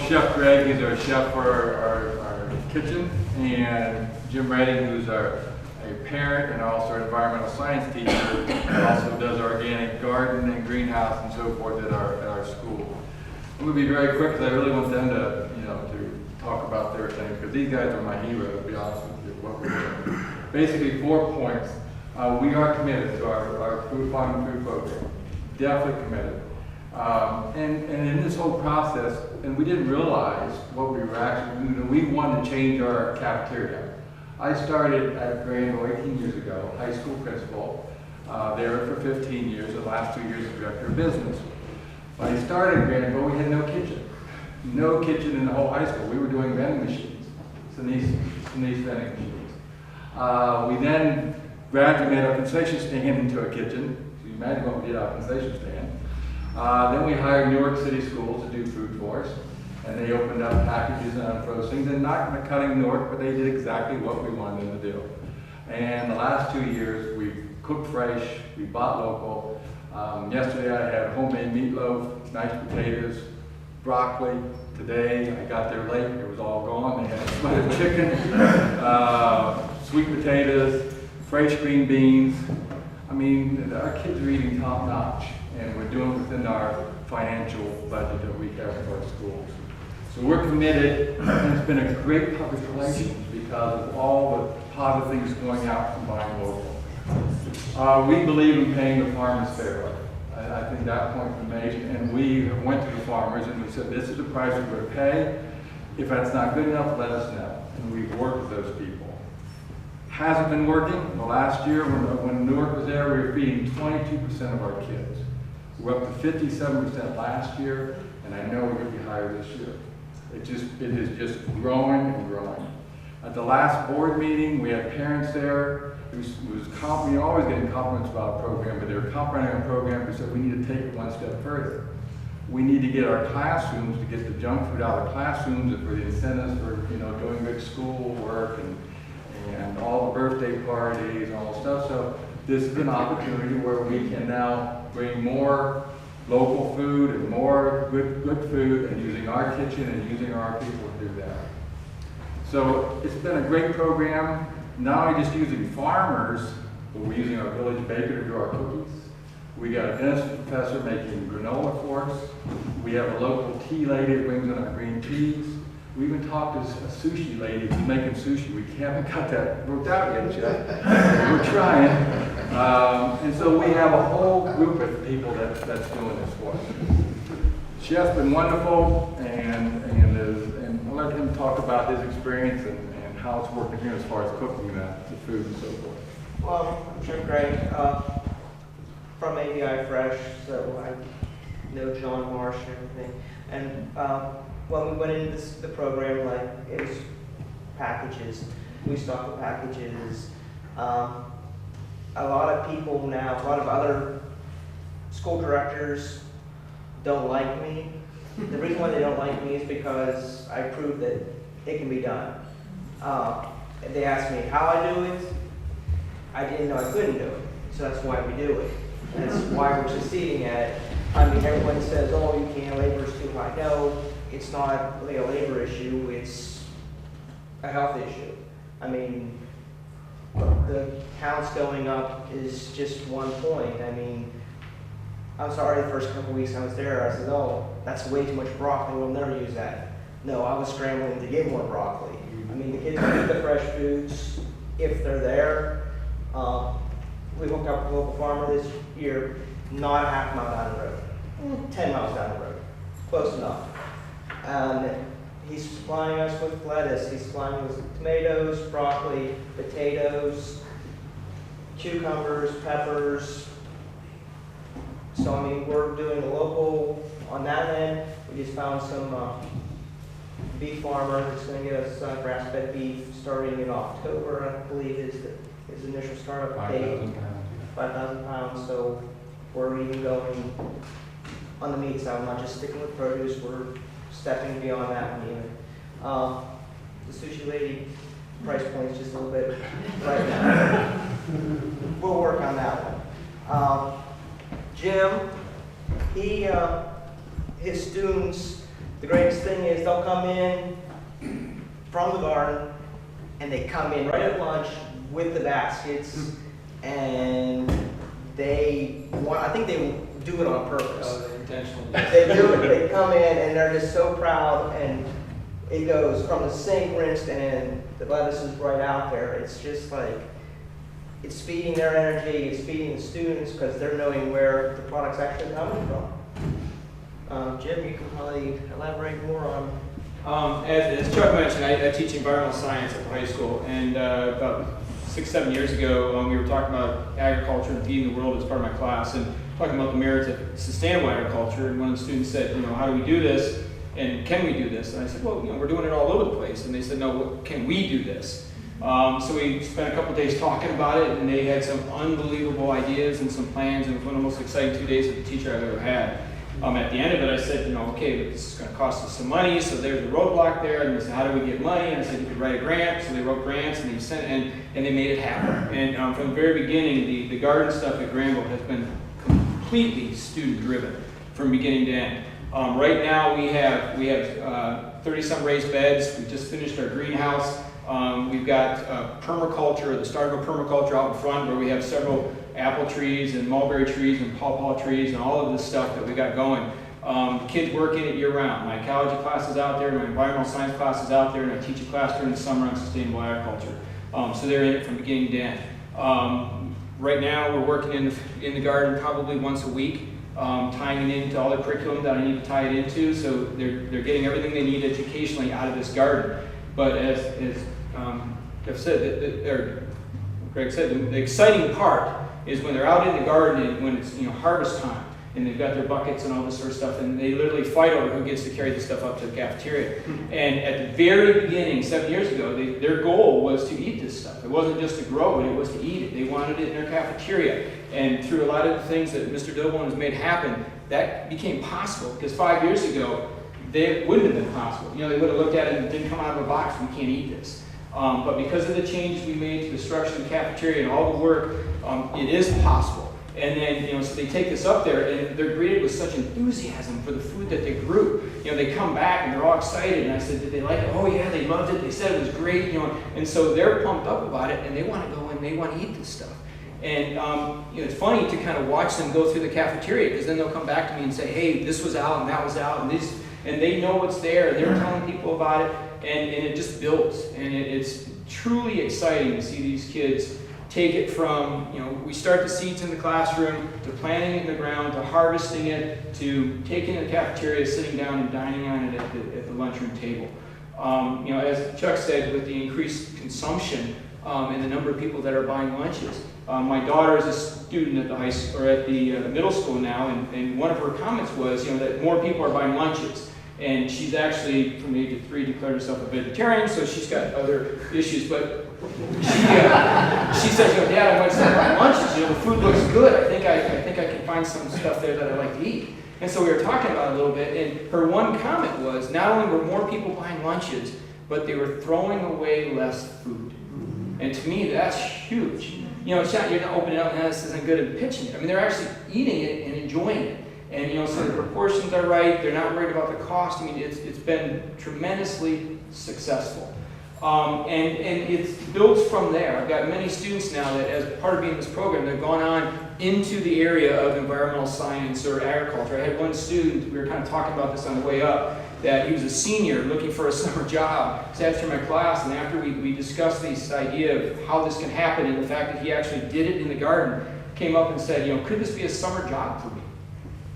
Chef Greg, he's our chef for our kitchen, and Jim Redding, who's a parent and also our environmental science teacher, also does organic garden and greenhouse and so forth at our school. I'm going to be very quick because I really want them to, to talk about their things, because these guys are my heroes, to be honest with you, what we're doing. Basically, 4 points. We are committed to our food farm and food program. Definitely committed. And in this whole process, and we didn't realize what we were actually doing, we wanted to change our cafeteria. I started at Granville 18 years ago, high school principal, there for 15 years, the last 2 years as director of business. When I started at Granville, we had no kitchen. No kitchen in the whole high school. We were doing vending machines, Sinise vending machines. We then gradually made our concession stand into a kitchen. So you imagine what we did our concession stand. Then we hired New York City schools to do food for us, and they opened up packages and unfrozen things, and not in the cutting Newark, but they did exactly what we wanted them to do. And the last 2 years, we've cooked fresh, we bought local. Yesterday I had homemade meatloaf, mashed potatoes, broccoli. Today I got there late, it was all gone. They had smothered chicken, sweet potatoes, fresh green beans. I mean, our kids are eating top notch, and we're doing it within our financial budget that we have for our schools. So we're committed, and it's been a great public relations because of all the positive things going out from buying local. We believe in paying the farmers fairly. I think that point was made, and we went to the farmers and we said, this is the price we're going to pay. If that's not good enough, let us know. And we've worked with those people. Hasn't been working. The last year when Newark was there, we were feeding 22% of our kids. We're up to 57% last year, and I know we're going to be higher this year. It is just growing and growing. At the last board meeting, we had parents there. You're always getting compliments about a program, but they were complimenting our program. We said we need to take it one step further. We need to get our classrooms, to get the junk food out of the classrooms, and for the incentives for doing good school work and all the birthday parties and all the stuff. So this is an opportunity where we can now bring more local food and more good food, and using our kitchen and using our people to do that. So it's been a great program. Not only just using farmers, but we're using our village baker to do our cookies. We got a dentistry professor making granola for us. We have a local tea lady that brings in our green teas. We even talked to a sushi lady who's making sushi. We haven't got that worked out yet. We're trying. And so we have a whole group of people that's doing this for us. Chef's been wonderful, and I'll let him talk about his experience and how it's working here as far as cooking the food and so forth. Well, I'm Jim Gray from ABI Fresh, so I know John Marsh and everything. And when we went into the program, like, it was packages. We stocked the packages. A lot of people now, a lot of other school directors don't like me. The reason why they don't like me is because I proved that it can be done. They asked me how I do it. I didn't know I couldn't do it, so that's why we do it. That's why we're succeeding at it. I mean, everyone says, oh, you can't, labor's too high. No, it's not really a labor issue, it's a health issue. I mean, the counts going up is just one point. I mean, I'm sorry, the first couple weeks I was there, I said, oh, that's way too much broccoli, we'll never use that. No, I was scrambling to get more broccoli. I mean, the kids eat the fresh foods if they're there. We hooked up with a local farmer this year, not a half mile down the road, 10 miles down the road, close enough. He's supplying us with lettuce, he's supplying us with tomatoes, broccoli, potatoes, cucumbers, peppers. So I mean, we're doing a local on that end. We just found some beef farmer that's going to get us grass-fed beef starting in October, I believe is his initial startup date. 5,000 pounds. So we're even going on the meat side. We're not just sticking with produce. We're stepping beyond that one even. The sushi lady price point is just a little bit right now. We'll work on that one. Jim, his students, the greatest thing is they'll come in from the garden, and they come in right at lunch with the baskets, and they want, I think they do it on purpose. Intentionally. They do it, they come in and they're just so proud, and it goes from the sink rinsed and the lettuce is right out there. It's just like, it's feeding their energy, it's feeding the students because they're knowing where the product's actually coming from. Jim, you can probably elaborate more on. As Chuck mentioned, I teach environmental science at the high school, and about 6-7 years ago, we were talking about agriculture and feeding the world as part of my class, and talking about the merits of sustainable agriculture. And one of the students said, how do we do this, and can we do this? And I said, well, we're doing it all over the place. And they said, no, can we do this? So we spent a couple days talking about it, and they had some unbelievable ideas and some plans, and it was one of the most exciting 2 days of the teacher I've ever had. At the end of it, I said, okay, but this is going to cost us some money, so there's a roadblock there. And they said, how do we get money? And I said, you could write a grant. So they wrote grants, and they sent, and they made it happen. And from the very beginning, the garden stuff at Granville has been completely student-driven from beginning to end. Right now, we have 30-some raised beds. We just finished our greenhouse. We've got permaculture, the start of a permaculture out in front, where we have several apple trees and mulberry trees and pawpaw trees and all of this stuff that we got going. Kids work in it year-round. My ecology class is out there, my environmental science class is out there, and I teach a class during the summer on sustainable agriculture. So they're in it from beginning to end. Right now, we're working in the garden probably once a week, tying it into all the curriculum that I need to tie it into. So they're getting everything they need educationally out of this garden. But as Jeff said, or Greg said, the exciting part is when they're out in the garden and when it's harvest time, and they've got their buckets and all this sort of stuff, and they literally fight over who gets to carry the stuff up to the cafeteria. And at the very beginning, 7 years ago, their goal was to eat this stuff. It wasn't just to grow it, it was to eat it. They wanted it in their cafeteria. And through a lot of the things that Mr. Dilbone has made happen, that became possible, because 5 years ago, they wouldn't have been possible. They would have looked at it and it didn't come out of a box, we can't eat this. But because of the changes we made to the structure of the cafeteria and all the work, it is possible. And then, so they take this up there, and they're greeted with such enthusiasm for the food that they grew. They come back and they're all excited, and I said, did they like it? Oh yeah, they loved it. They said it was great, and so they're pumped up about it, and they want to go and they want to eat this stuff. And it's funny to kind of watch them go through the cafeteria, because then they'll come back to me and say, hey, this was out and that was out, and they know what's there, and they're telling people about it, and it just builds. And it's truly exciting to see these kids take it from, we start the seeds in the classroom, to planting it in the ground, to harvesting it, to taking it to the cafeteria, sitting down and dining on it at the lunchroom table. As Chuck said, with the increased consumption and the number of people that are buying lunches, my daughter is a student at the high school, or at the middle school now, and one of her comments was, that more people are buying lunches. And she's actually, from the age of 3, declared herself a vegetarian, so she's got other issues. But she says, Dad, I went to buy lunches. The food looks good. I think I can find some stuff there that I like to eat. And so we were talking about it a little bit, and her one comment was, not only were more people buying lunches, but they were throwing away less food. And to me, that's huge. It's not, you're not opening it up and this isn't good at pitching it. I mean, they're actually eating it and enjoying it. And so the proportions are right. They're not worried about the cost. I mean, it's been tremendously successful. And it builds from there. I've got many students now that, as part of being in this program, they've gone on into the area of environmental science or agriculture. I had one student, we were kind of talking about this on the way up, that he was a senior looking for a summer job. Sat through my class, and after we discussed this idea of how this can happen and the fact that he actually did it in the garden, came up and said, could this be a summer job for me?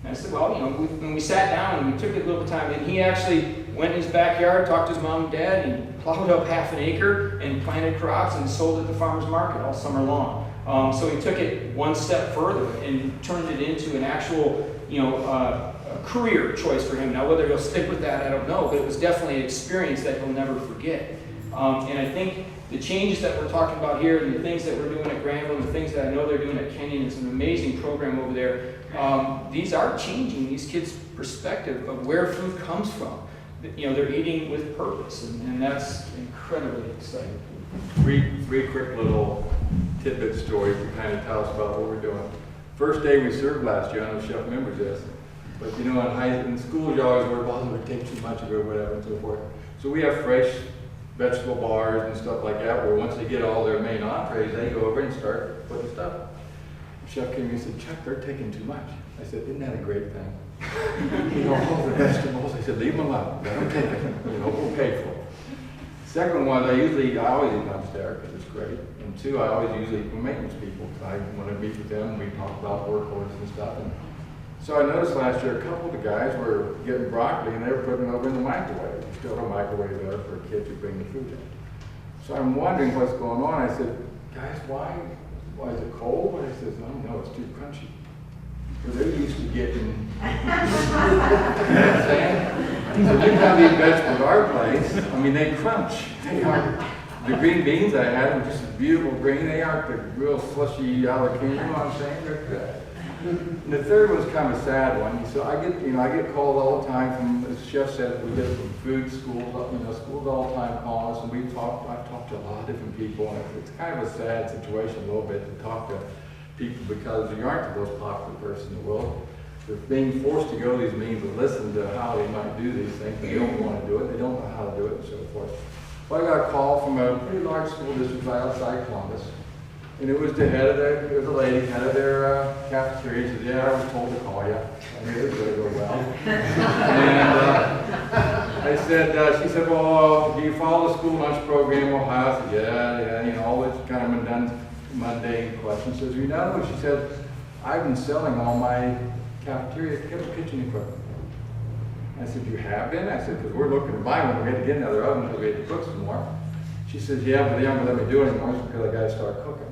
And I said, well, when we sat down and we took a little time, and he actually went in his backyard, talked to his mom and dad, and he plowed up half an acre and planted crops and sold it at the farmer's market all summer long. So he took it one step further and turned it into an actual, a career choice for him. Now, whether he'll stick with that, I don't know, but it was definitely an experience that he'll never forget. And I think the changes that we're talking about here and the things that we're doing at Granville and the things that I know they're doing at Kenyon, it's an amazing program over there. These are changing these kids' perspective of where food comes from. They're eating with purpose, and that's incredibly exciting. Three quick little tidbit stories to kind of tell us about what we're doing. First day we served last year, I don't know if Chef remembers this, But you know, in school, you always worry, well, it would take too much of it or whatever and so forth. So we have fresh vegetable bars and stuff like that, where once they get all their main entrees, they go over and start putting stuff. The chef came and said, Chuck, they're taking too much. I said, isn't that a great thing? You know, all the vegetables, I said, leave them alone, let them take it, you know, we'll pay for it. Second one, I always eat lunch there because it's great. And two, I always usually eat with maintenance people because I want to meet with them, we talk about work orders and stuff. And so I noticed last year a couple of the guys were getting broccoli and they were putting it over in the microwave. There's still a microwave there for a kid to bring the food in. So I'm wondering what's going on. I said, guys, why is it cold? And he says, oh no, it's too crunchy. Because they're used to getting, you know what I'm saying? So you come eat vegetables at our place, I mean, they crunch. They aren't, the green beans I had were just beautiful green. They aren't the real slushy jalapeno, you know what I'm saying? They're good. And the third one's kind of a sad one. So I get called all the time from, as the chef said, we get from food schools, schools all the time call us, and I've talked to a lot of different people, and it's kind of a sad situation a little bit to talk to people because you aren't the most popular person in the world. They're being forced to go to these meetings and listen to how they might do these things. They don't want to do it, they don't know how to do it, and so forth. Well, I got a call from a pretty large school district right outside Columbus. And it was the head of it was a lady, head of their cafeteria. She said, yeah, I was told to call you. I knew it was going to go well. And I said, she said, well, do you follow the school lunch program in Ohio? I said, yeah, you know, all this kind of mundane questions. She says, you know, she said, I've been selling all my cafeteria kitchen equipment. I said, you have been? I said, because we're looking to buy one. We had to get another oven because we had to cook some more. She says, yeah, but they aren't going to let me do it anymore because I got to start cooking.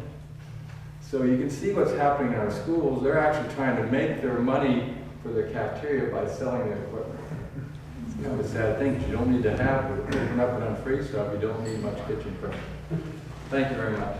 So you can see what's happening in our schools. They're actually trying to make their money for their cafeteria by selling their equipment. It's kind of a sad thing because you don't need to have it. Open up and on free stuff, you don't need much kitchen equipment. Thank you very much.